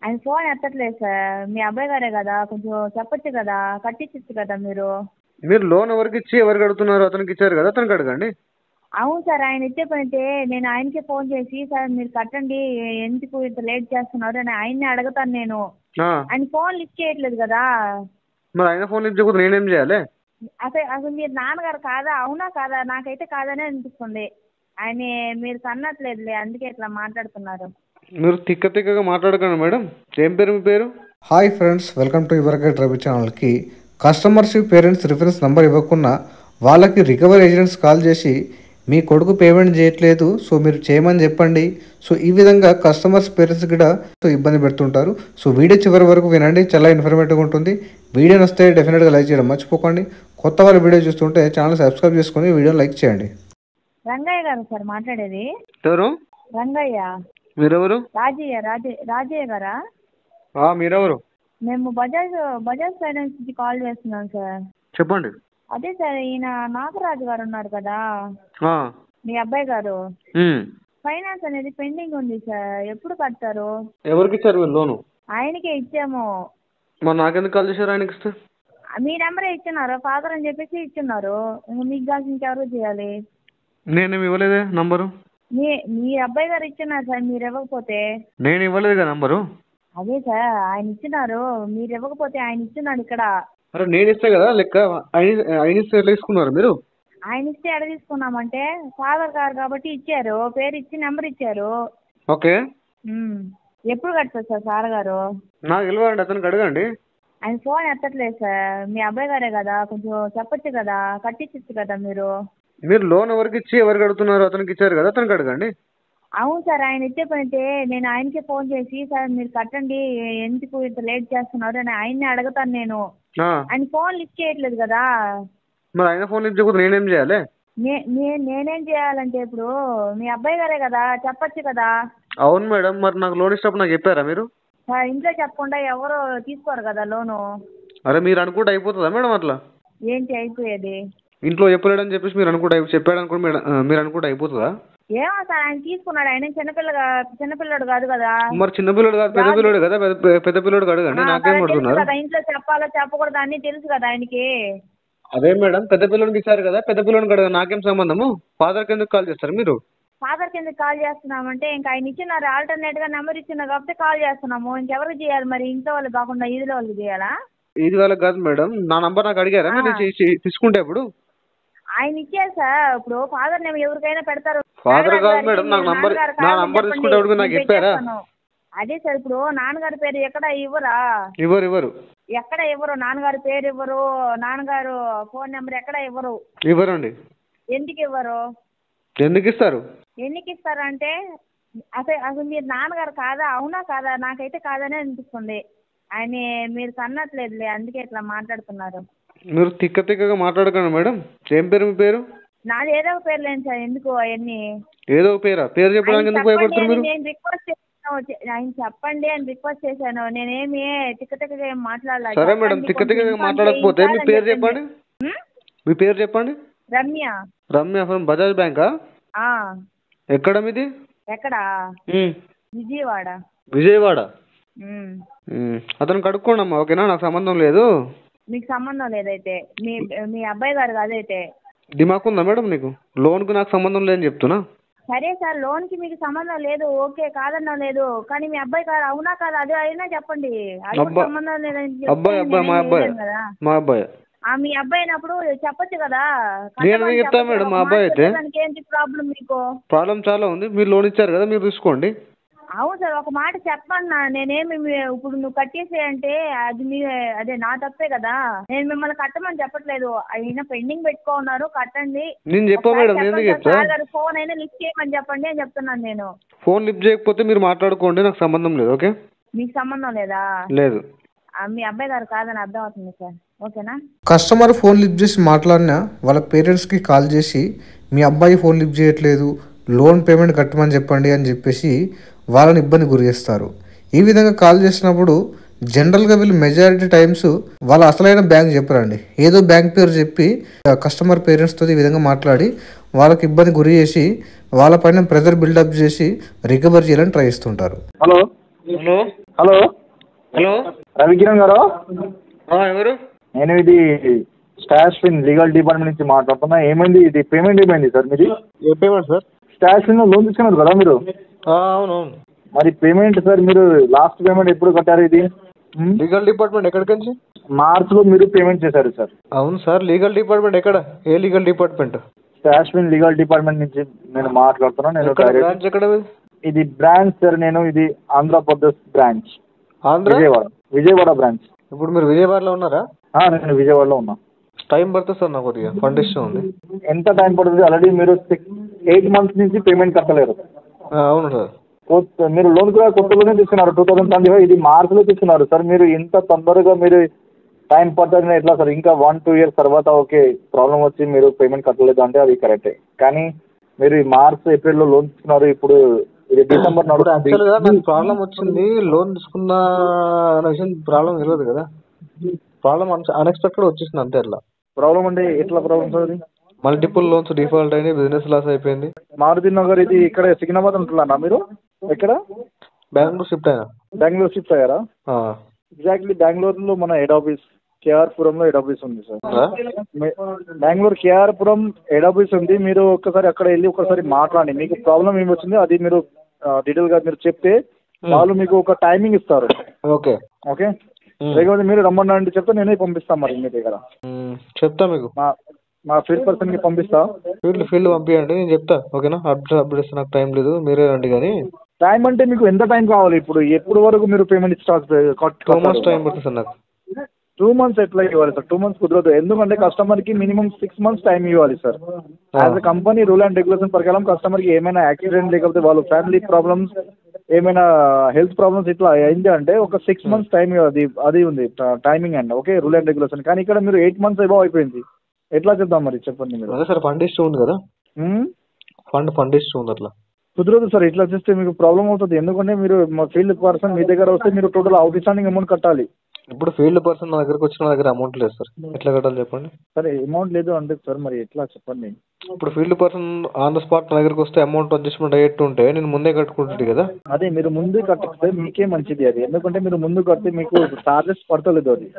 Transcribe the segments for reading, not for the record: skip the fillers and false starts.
ఆయన phone ఎత్తట్లేదు sir. మీ అబ్బాయి గారే కదా, కొంచెం చెప్పొచ్చు కదా, కట్టించచ్చు కదా మీరు. మీరు లోన్ ఎవరికి ఇచ్చి ఎవరికి అడుగుతున్నారు? అతనికి ఇచ్చారు కదా, అతనికి అడగండి. అవును సార్, ఆయన ఇచ్చే పనితే నేను ఆయనకే ఫోన్ చేసి సార్ మీరు కట్టండి, ఎందుకు ఇంత లేట్ చేస్తున్నారు అని ఆయన్ని అడుగుతాను నేను. ఆయన ఫోన్ లిఫ్ట్ చేయట్లేదు కదా. మరి ఆయన ఫోన్ లిఫ్ట్ చేయకపోతే నేనేం చేయాలి? అసలు మీరు నాన్నగారు కాదా? అవునా కాదా? నాకైతే కాదనే అనిపిస్తుంది. ఆయన మీరు కన్నట్లేదులే, అందుకే ఇట్లా మాట్లాడుతున్నారు. మీరు తిక్కగా మాట్లాడకండి మేడం. ఏం పేరు మీ పేరు? Hi friends, welcome to your guide Ravi ఛానల్కి. కస్టమర్స్ పేరెంట్స్ రిఫరెన్స్ నెంబర్ ఇవ్వకుండా వాళ్ళకి రికవరీ ఏజెంట్స్ కాల్ చేసి మీ కొడుకు పేమెంట్ చేయట్లేదు, సో మీరు చేయమని చెప్పండి. సో ఈ విధంగా కస్టమర్స్ పేరెంట్స్ కూడా ఇబ్బంది పెడుతుంటారు. సో వీడియో చివరి వరకు వినండి, చాలా ఇన్ఫర్మేటివ్గా ఉంటుంది. వీడియో వస్తే డెఫినెట్గా లైక్ చేయడం మర్చిపోకండి. కొత్త వాళ్ళు వీడియో చూస్తుంటే ఛానల్ సబ్స్క్రైబ్ చేసుకొని వీడియోని లైక్ చేయండి. రంగయ్య గారు సార్ మాట్లాడేది? ఎవరు? రంగయ్య. మీరెవరు? రాజయ్య గారా? మీరెవరు? మేము బజాజ్ ఫైనాన్స్ నుంచి కాల్ చేస్తున్నాం సార్. చెప్పండి. అదే సార్, ఈయన నాగరాజు గారు ఉన్నారు కదా, మీ అబ్బాయి గారు. ఫైనాన్స్ అనేది పెండింగ్ ఉంది సార్, ఎప్పుడు కడతారు? ఎవరికి ఇచ్చారు మీరు లోను? ఆయనకే ఇచ్చాము. మరి నాకెందుకు కాల్ చేశారు ఆయనకి ఇస్తే? మీ నెంబరే ఇచ్చున్నారు, ఫాదర్ అని చెప్పేసి ఇచ్చున్నారు. మీకు కాల్సి ఇంకెవరు చేయాలి? నేనేమి ఇవ్వలేదే నంబరు. మీ అబ్బాయి గారు ఇచ్చున్నారు సార్, మీరు ఇవ్వకపోతే. నేను ఇవ్వలేదు కదా నంబరు. అదే సార్, ఆయన ఇచ్చినారు, మీరు ఇవ్వకపోతే ఆయన ఇచ్చున్నాడు ఇక్కడ. అరే నేను ఇస్తే కదా లెక్క, ఆయన ఇస్తే ఎట్లా తీసుకున్నారు మీరు? ఆయన ఇస్తే ఎడ తీసుకున్నామంటే ఫాదర్ గారు కాబట్టి ఇచ్చారు, పేరు ఇచ్చి నెంబర్ ఇచ్చారు. ఓకే. ఎప్పుడు కడతారు సార్ సార్ గారు? నాకు తెలియదండి, అతనికి అడగండి. ఆయన ఫోన్ ఎత్తట్లేదు సార్. మీ అబ్బాయి గారే కదా, కొంచెం చెప్పొచ్చు కదా, కట్టించచ్చు కదా మీరు. మీరు లోన్ ఎవరికి ఇచ్చి ఎవరికి అడుగుతున్నారు? అతనికి ఇచ్చారు కదా, అతనికి అడగండి. అవును సార్, ఆయన ఇచ్చే పనితే నేను ఆయనకే ఫోన్ చేసి సార్ మీరు కట్టండి, ఎందుకు ఇంత లేట్ చేస్తున్నారు అని ఆయన్ని అడుగుతాను నేను. ఆయన ఫోన్ లిఫ్ట్ చేయట్లేదు కదా. మరి ఆయన ఫోన్ లిఫ్ట్ చేయకపోతే నేనేం చేయాలి? నేనేం చేయాలంటే ఇప్పుడు మీ అబ్బాయి గారే కదా, చెప్పొచ్చు కదా. అవును మేడం, మరి నాకు లోన్ ఇచ్చినప్పుడు నాకు చెప్పారా మీరు? ఇంట్లో చెప్పకుండా ఎవరు తీసుకోరు కదా లోను. అరే మీరు అనుకుంటే అయిపోతుందా మేడం అట్లా? ఏంటి అయిపోయేది? ఇంట్లో చెప్పలేడని చెప్పేసి మీరు అనుకుంటే చెప్పాడు అనుకుంటే మీరు అనుకుంటే అయిపోతుందా? ఏమో సార్, ఆయన తీసుకున్నాడు, ఆయన చిన్నపిల్లడు కాదు కదా. మరి చిన్నపిల్లడు కాదు, పెద్ద పిల్లడు కదా, పెద్ద పిల్లడు అడగండి. నాకేం పడుతున్నారు? ఇంట్లో చెప్పాలో చెప్పకూడదు అన్ని తెలుసు కదా ఆయనకి. అదే మేడం, పెద్ద పిల్లడికి ఇచ్చారు కదా, పెద్ద పిల్లడికి అడగ, నాకేం సంబంధము? ఫాదర్కి ఎందుకు కాల్ చేస్తారు మీరు? ఫాదర్ కింద కాల్ చేస్తున్నామంటే ఇంకా ఆయన ఇచ్చినారు, ఆల్టర్నేట్ గా నెంబర్ ఇచ్చినారు కాబట్టి కాల్ చేస్తున్నాము. ఇంకెవరికి చేయాలి మరి? ఇంట్లో వాళ్ళు కాకుండా ఈదులో వాళ్ళకి చేయాలా? ఈది వాళ్ళకి కాదు మేడం, నా నంబర్ నాకు అడిగారా మీరు తీసుకుంటే? ఇప్పుడు ఆయన ఇచ్చారు సార్, ఇప్పుడు ఫాదర్ నేమ్ ఎవరికైనా పెడతారు. ఫాదర్ కాదు మేడం, నాకు నంబర్ తీసుకుంటే నాకు చెప్పారా? అదే సార్, ఇప్పుడు నాన్నగారి పేరు ఎక్కడ ఇవ్వరా? ఇవ్వరు. ఎక్కడ ఇవ్వరు, నాన్నగారి పేరు ఇవ్వరు, నాన్నగారు ఫోన్ నెంబర్ ఎక్కడ ఇవ్వరు. ఇవ్వరండి. ఎందుకు ఇవ్వరు? ఎందుకు ఇస్తారు? ఎందుకు ఇస్తారంటే అసలు మీరు నాన్నగారు కాదా? అవునా కాదా? నాకైతే కాదనే అనిపిస్తుంది. ఆయన మీరు కన్నట్లేదులే, అందుకే ఇట్లా మాట్లాడుతున్నారు. మీరు తిక్కగా మాట్లాడకండి మేడం. ఏం పేరు మీ పేరు? నాది ఏదో ఒక పేరు లేని సార్, ఎందుకు అవన్నీ? ఏదో ఒక పేరా? పేరు చెప్పడానికి ఎందుకు భయపడుతున్నారు మీరు? నేను రిక్వెస్ట్ చేశాను, ఆయన చెప్పండి అని రిక్వెస్ట్ చేశాను. నేనేమి తిక్కగా ఏం మాట్లాడలేదు. సరే మేడం, తిక్కగా మాట్లాడకపోతే మీ పేరు చెప్పండి. మీ పేరు చెప్పండి. రమ్య ఫ్రమ్ బజాజ్ బ్యాంకా? ఎక్కడ మీది? ఎక్కడ? విజయవాడ. అతను కడుక్కోండి అమ్మా, ఓకేనా? నాకు సంబంధం లేదు. మీకు సంబంధం లేదైతే మీ అబ్బాయి గారు కాదైతే. దిమాక్ ఉందా మేడం నీకు? లోన్ కు నాకు సంబంధం లేదని చెప్తున్నా. సరే సార్, లోన్ కి మీకు సంబంధం లేదు, ఓకే, కాదన్నా లేదు. కానీ మీ అబ్బాయి గారు అవునా కాదు అది అయినా చెప్పండి. సంబంధం లేదని మా అబ్బాయి మీ అబ్బాయి అయినప్పుడు చెప్పొచ్చు కదా. నేను చెప్తా మేడం, మా అబ్బాయి అయితే ఏంటి ప్రాబ్లం? మీకు ప్రాబ్లం చాలా ఉంది. మీరు లోన్ ఇచ్చారు కదా, మీరు తీసుకోండి. అవును సార్, ఒక మాట చెప్పన్నా, నేనేమి ఇప్పుడు నువ్వు కట్టేసే అంటే అది అదే నా తప్పే కదా. నేను మిమ్మల్ని కట్టమని చెప్పట్లేదు, అయినా పెండింగ్ పెట్టుకున్నారు, కట్టండి. నేను చెప్పా మేడం, ఎందుకు చెప్తా? ఫోన్ అయినా లిఫ్ట్ చేయమని చెప్పండి అని చెప్తున్నాను నేను. ఫోన్ లిఫ్ట్ చేయకపోతే మీరు మాట్లాడుకోండి, నాకు సంబంధం లేదు. ఓకే? మీకు సంబంధం లేదా? లేదు. మీ అబ్బాయి గారు కాదని అర్థం అవుతుంది సార్, ఓకేనా? కస్టమర్ ఫోన్ లిఫ్ట్ చేసి మాట్లాడినా వాళ్ళ పేరెంట్స్కి కాల్ చేసి మీ అబ్బాయి ఫోన్ లిఫ్ట్ చేయట్లేదు, లోన్ పేమెంట్ కట్టమని చెప్పండి అని చెప్పేసి వాళ్ళని ఇబ్బంది గురి చేస్తారు. ఈ విధంగా కాల్ చేసినప్పుడు జనరల్గా వీళ్ళు మెజారిటీ టైమ్స్ వాళ్ళ అసలైన బ్యాంక్ చెప్పరండి, ఏదో బ్యాంక్ పేరు చెప్పి కస్టమర్ పేరెంట్స్తో ఈ విధంగా మాట్లాడి వాళ్ళకి ఇబ్బంది గురి చేసి వాళ్ళపైన ప్రెజర్ బిల్డప్ చేసి రికవర్ చేయాలని ట్రై చేస్తుంటారు. హలో. హలో హలో రవికిరణ్ గారు, ఎవరు? నేను ఇది స్టాష్ పిన్ లీగల్ డిపార్ట్మెంట్ నుంచి మాట్లాడుతున్నా. ఏమైంది ఇది పేమెంట్ ఏమైంది సార్ మీది? ఏ payment sir? Stashfin loan తీసుకున్నారు కదా మీరు? అవునవును. మరి పేమెంట్ సార్ మీరు లాస్ట్ పేమెంట్ ఎప్పుడు కట్టారు ఇది? లీగల్ డిపార్ట్మెంట్ ఎక్కడికి నుంచి? మార్చ్లో మీరు పేమెంట్ చేశారు సార్. అవును సార్. లీగల్ డిపార్ట్మెంట్ ఎక్కడ? A legal department? Stash pin legal department నుంచి నేను మాట్లాడుతున్నాను. నేను బ్రాంచ్ ఎక్కడ? ఇది బ్రాంచ్ సార్, నేను ఇది ఆంధ్రప్రదేశ్ బ్రాంచ్, విజయవాడ బ్రాంచ్. ఇప్పుడు మీరు విజయవాడలో ఉన్నారా? నేను విజయవాడలో ఉన్నా. టైం పడుతుంది సార్ నాకు కొద్దిగా ఫండ్ ఇష్యూ ఉంది. ఎంత టైం పడుతుంది? ఆల్రెడీ మీరు 8 months నుంచి పేమెంట్ కట్టలేరు. అవును సార్. మీరు లోన్ కూడా కొత్తలోనే తీసుకున్నారు, 2025. ఇది మార్చ్లో తీసుకున్నారు సార్. మీరు ఇంత తొందరగా మీరు టైం పడుతుంది ఎట్లా సార్? ఇంకా 1-2 years తర్వాత ఓకే ప్రాబ్లం వచ్చి మీరు పేమెంట్ కట్టలేదు అంటే అది కరెక్టే. కానీ మీరు మార్చ్ ఏప్రిల్లో లోన్ తీసుకున్నారు, ఇప్పుడు ఇది డిసెంబర్ నాకు ప్రాబ్లం వచ్చింది. లోన్ తీసుకున్న అనే విషయం ప్రాబ్లం తెలియదు కదా. ప్రాబ్లం అన్ఎక్స్పెక్టెడ్ వచ్చేసింది అంతే. అట్లా ప్రాబ్లం అంటే ఎట్లా ప్రాబ్లం సార్? అది మల్టిపుల్ లోన్స్ డిఫాల్ట్ అయినాయి, బిజినెస్ లాస్ అయిపోయింది. మారుతి నగర్ ఇది ఇక్కడ సికింద్రాబాద్ ఉంటున్నారా మీరు? ఎక్కడ? బెంగళూరు షిఫ్ట్ అయినా. బెంగళూరు షిఫ్ట్ అయ్యారా? ఎగ్జాక్ట్లీ బెంగళూరులో మన హెడ్ ఆఫీస్ కేఆర్పురంలో హెడ్ ఆఫీస్ ఉంది sir. Bengaluru KR Puram head office ఉంది. మీరు ఒక్కసారి అక్కడ వెళ్ళి ఒకసారి మాట్లాడండి. మీకు ప్రాబ్లం ఏమి వచ్చింది అది మీరు డీటెయిల్గా మీరు చెప్తే వాళ్ళు మీకు ఒక టైమింగ్ ఇస్తారు. ఓకే ఓకే లేకపోతే మీరు రమ్మనండి చెప్తే నేనే పంపిస్తాను. మరి మీ దగ్గర చెప్తా, మీకు మా ఫీల్డ్ పర్సన్కి పంపిస్తా. ఫీల్డ్ పంపించండి, నేను చెప్తా. ఓకేనా? అప్డేట్ ఇస్తే నాకు టైం లేదు, మీరే రండి. కానీ టైం అంటే మీకు ఎంత టైం కావాలి? ఇప్పుడు ఎప్పుడు వరకు మీరు పేమెంట్ స్టార్ట్? 2 months టైం పడుతుంది సార్ నాకు. 2 months ఎట్లా ఇవ్వాలి సార్? 2 months కుదరదు. ఎందుకంటే కస్టమర్కి మినిమం 6 months టైం ఇవ్వాలి sir. As a company rule and regulation ప్రకారం కస్టమర్కి ఏమైనా యాక్సిడెంట్ లేకపోతే వాళ్ళు ఫ్యామిలీ ప్రాబ్లమ్స్ ఏమైనా హెల్త్ ప్రాబ్లమ్స్ ఇట్లా అయింది అంటే ఒక 6 months టైం ఇవ్వాలి. అది ఉంది టైమింగ్ అండి. Okay rule and regulation. కానీ ఇక్కడ మీరు 8 months అబౌవ్ అయిపోయింది. ఎట్లా చెప్దాం మరి చెప్పండి మీరు? అదే సార్ ఫండ్ ఇష్యూ ఉంది కదా. ఫండ్ ఇష్యూ ఉంది. అట్లా కుదరదు సార్. ఇట్లా చేస్తే మీకు ప్రాబ్లం అవుతుంది. ఎందుకంటే మీరు మా ఫీల్డ్ పర్సన్ మీ దగ్గర వస్తే మీరు టోటల్ అవుట్ స్టాండింగ్ అమౌంట్ కట్టాలి. ఇప్పుడు ఫీల్డ్ పర్సన్ నా దగ్గరకు వచ్చిన దగ్గర అమౌంట్ లేదు సార్. ఎట్లా కట్టాలి చెప్పండి? సరే అమౌంట్ లేదు అంటే సార్ మరి ఎట్లా చెప్పండి? ఇప్పుడు field person on the spot నా దగ్గరకు వస్తే అమౌంట్ అడ్జస్ట్మెంట్ అయ్యేట్టు ఉంటే నేను ముందే కట్టుకుంటుంది కదా. అదే మీరు ముందు కట్టిస్తే మీకే మంచిది అది. ఎందుకంటే మీరు ముందు కడితే మీకు చార్జెస్ పడతలేదు అది.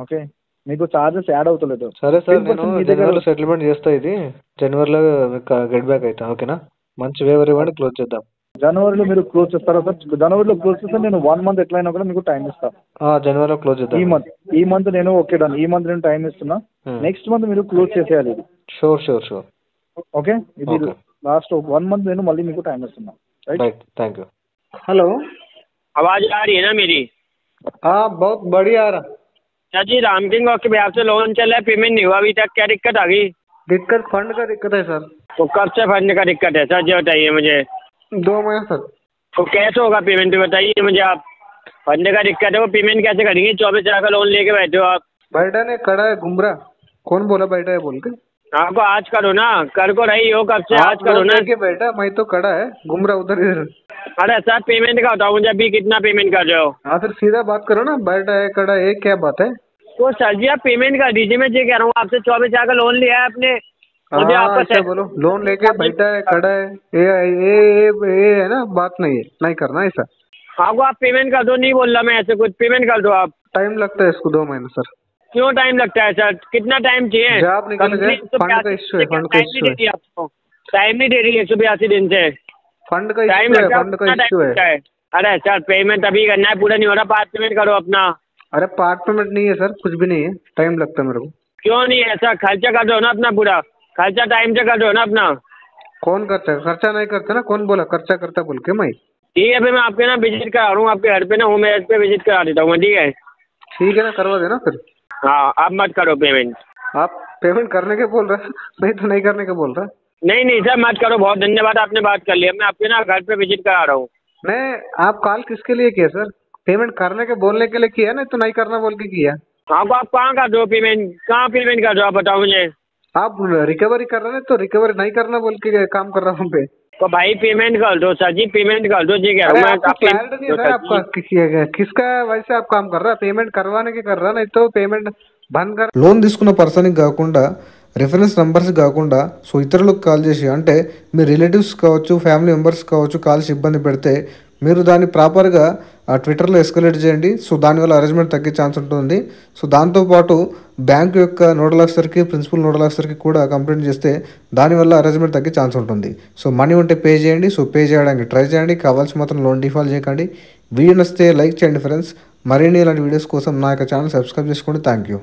ఓకే మీకు చార్జెస్ యాడ్ అవుతలేదు. సరే సార్, నేను జనవరిలో సెటిల్మెంట్ చేస్తా. ఇది జనవరిలో గెట్ బ్యాక్ అవుతా. ఓకేనా? మంచి వేవర్ ఇవ్వండి, క్లోజ్ చేద్దాం. జనవరిలో మీరు క్లోజ్ చేస్తారా సార్? జనవరిలో క్లోజ్ చేస్తే నేను 1 month ఎట్లయినా కూడా మీకు టైం ఇస్తాను. జనవరిలో క్లోజ్ చేద్దాం. ఈ మంత్ నేను ఓకే డన్. ఈ మంత్ నేను టైం ఇస్తున్నా. నెక్స్ట్ మంత్ మీరు క్లోజ్ చేసేయాలి ఇది. షూర్. ఓకే ఇది లాస్ట్ 1 month నేను మళ్ళీ మీకు టైం ఇస్తున్నా. Right, thank you. హలో, आवाज आ रही है ना मेरी? बहुत बढ़िया आ रहा. सर जी राम किंग के बिहार से लोन चल रहा है, पेमेंट नहीं हुआ अभी तक, क्या दिक्कत आ गई? दिक्कत फंड का दिक्कत है सर. तो कब से फंड का दिक्कत है सर, ये बताइए मुझे. 2 महीने सर. तो कैसे होगा पेमेंट, बताइए मुझे आप. फंड का दिक्कत है, वो पेमेंट कैसे करेंगे? 24,000 का लोन लेके बैठे हो आप. बैठा ने खड़ा है गुमरा. कौन बोला बैठा है बोल के? आपको आज करो ना, कर को रही हो कब से, आज करो ना. बैठा मैं तो खड़ा है गुमरा उधर इधर. अरे सर पेमेंट का बताओ मुझे, अभी कितना पेमेंट कर रहे हो? हाँ सर सीधा बात करो ना, बैठा है खड़ा है क्या बात है? तो सर जी आप पेमेंट कर दीजिए. मैं ये कह रहा हूँ आपसे 24,000 का लोन लिया है आपने. मुझे आपका बोलो लोन लेके बैठा है खड़ा है, ये है ना, बात नहीं है, नहीं करना ऐसा. आपको आप पेमेंट कर दो, नहीं बोल रहा मैं ऐसे कुछ, पेमेंट कर दो आप. टाइम लगता है इसको 2 महीने सर. क्यों टाइम लगता है सर, कितना टाइम चाहिए? जॉब निकल गए, फंड का इश्यू है, फंड का इश्यू है. आपको टाइम नहीं दे रही 182 दिन से. फंड का इश्यू है, फंड का इश्यू है. अरे सर पेमेंट अभी करना है, पूरा नहीं हो रहा, पार्ट पेमेंट करो अपना. अरे पार्ट पेमेंट नहीं है सर, कुछ भी नहीं है, टाइम लगता है मेरे को. क्यों नहीं है सर, खर्चा कर दो ना अपना, पूरा खर्चा टाइम से कर दो ना अपना. कौन खर्चा नहीं करता ना, कौन बोला खर्चा करता बोल के? मैं ठीक है, अभी मैं आपके ना विजिट करा रहा हूँ, आपके घर पे ना होम एड्रेस पे विजिट करा देता हूँ. ठीक है ना, करवा देना फिर. हाँ आप मत करो पेमेंट. आप पेमेंट करने के बोल रहे, नहीं तो नहीं करने के बोल रहा. नहीं सर मत करो, बहुत धन्यवाद आपने बात कर लिया. मैं आपके ना घर पे विजिट करा रहा हूँ. नहीं, आप कॉल किसके लिए किया सर? पेमेंट करने के बोलने के लिए किया, नहीं तो नहीं करना बोल के किया. आपको आप कहाँ कर दो पेमेंट, कहाँ पेमेंट कर दो आप बताओ मुझे. आप रिकवरी कर रहे हैं तो रिकवरी नहीं करना बोल के काम कर रहा हूँ पे. तो भाई पेमेंट कर दो सर जी, पेमेंट कर दो जी. कह रहा हूँ आपका किसका वैसे आप काम कर रहा है, पेमेंट करवाने के कर रहा, नहीं तो पेमेंट బంద్ కర్. లోన్ తీసుకున్న పర్సన్కి కాకుండా రిఫరెన్స్ నెంబర్స్ కాకుండా సో ఇతరులకు కాల్ చేసి, అంటే మీ రిలేటివ్స్ కావచ్చు, ఫ్యామిలీ మెంబర్స్ కావచ్చు, కాల్స్ ఇబ్బంది పెడితే మీరు దాన్ని ప్రాపర్గా ట్విట్టర్లో ఎస్కలేట్ చేయండి. సో దానివల్ల అరేంజ్మెంట్ తగ్గే ఛాన్స్ ఉంటుంది. సో దాంతోపాటు బ్యాంక్ యొక్క నోడల్ ఆఫీసర్కి, ప్రిన్సిపల్ నోడల్ ఆఫీసర్కి కూడా కంప్లైంట్ చేస్తే దానివల్ల అరేంజ్మెంట్ తగ్గే ఛాన్స్ ఉంటుంది. సో మనీ ఉంటే పే చేయండి. సో పే చేయడానికి ట్రై చేయండి. కావాల్సి మాత్రం లోన్ డిఫాల్ట్ చేయకండి. వీడియో నచ్చితే లైక్ చేయండి ఫ్రెండ్స్. మరిన్ని ఇలాంటి వీడియోస్ కోసం నా యొక్క ఛానల్ సబ్స్క్రైబ్ చేసుకోండి. Thank you.